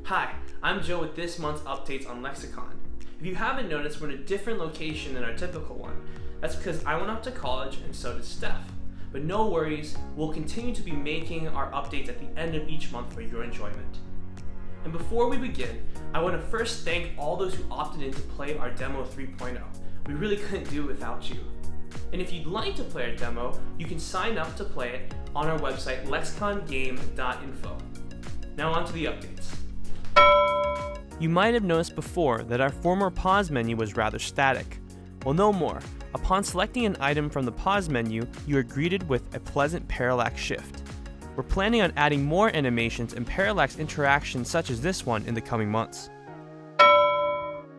Hi, I'm Joe with this month's updates on Lexicon. If you haven't noticed, we're in a different location than our typical one. That's because I went off to college and so did Steph. But no worries, we'll continue to be making our updates at the end of each month for your enjoyment. And before we begin, I want to first thank all those who opted in to play our demo 3.0. We really couldn't do it without you. And if you'd like to play our demo, you can sign up to play it on our website lexicongame.info. Now on to the updates. You might have noticed before that our former pause menu was rather static. Well, no more. Upon selecting an item from the pause menu, you are greeted with a pleasant parallax shift. We're planning on adding more animations and parallax interactions such as this one in the coming months.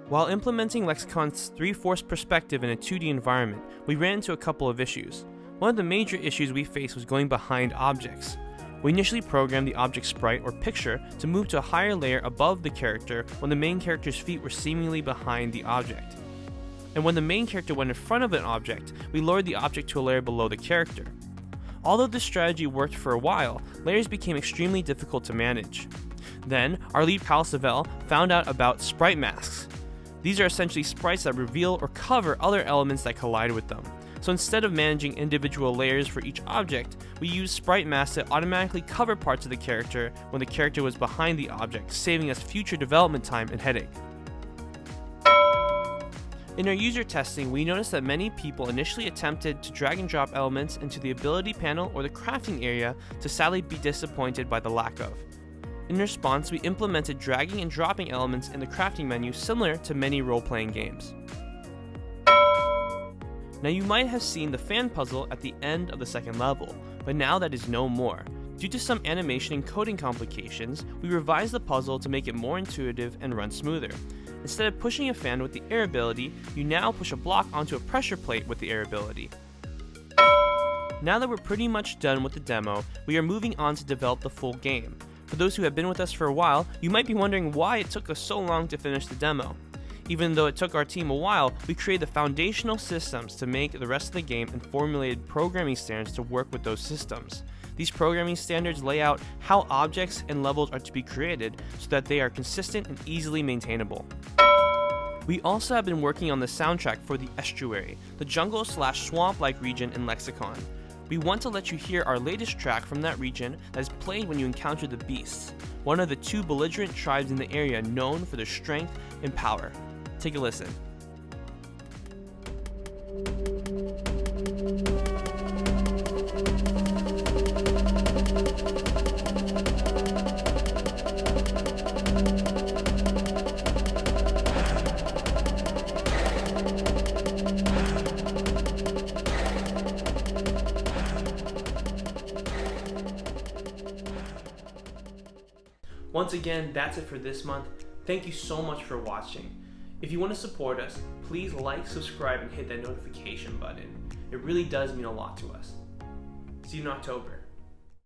While implementing Lexicon's 3-force perspective in a 2D environment, we ran into a couple of issues. One of the major issues we faced was going behind objects. We initially programmed the object sprite or picture to move to a higher layer above the character when the main character's feet were seemingly behind the object. And when the main character went in front of an object, we lowered the object to a layer below the character. Although this strategy worked for a while, layers became extremely difficult to manage. Then, our lead pal Savell found out about Sprite Masks. These are essentially sprites that reveal or cover other elements that collide with them. So instead of managing individual layers for each object, we used Sprite Masks to automatically cover parts of the character when the character was behind the object, saving us future development time and headache. In our user testing, we noticed that many people initially attempted to drag and drop elements into the ability panel or the crafting area to sadly be disappointed by the lack of. In response, we implemented dragging and dropping elements in the crafting menu similar to many role-playing games. Now you might have seen the fan puzzle at the end of the second level, but now that is no more. Due to some animation and coding complications, we revised the puzzle to make it more intuitive and run smoother. Instead of pushing a fan with the air ability, you now push a block onto a pressure plate with the air ability. Now that we're pretty much done with the demo, we are moving on to develop the full game. For those who have been with us for a while, you might be wondering why it took us so long to finish the demo. Even though it took our team a while, we created the foundational systems to make the rest of the game and formulated programming standards to work with those systems. These programming standards lay out how objects and levels are to be created so that they are consistent and easily maintainable. We also have been working on the soundtrack for the Estuary, the jungle/swamp-like region in Lexicon. We want to let you hear our latest track from that region that is played when you encounter the Beasts, one of the 2 belligerent tribes in the area known for their strength and power. Take a listen. Once again, that's it for this month. Thank you so much for watching. If you want to support us, please like, subscribe, and hit that notification button. It really does mean a lot to us. See you in October.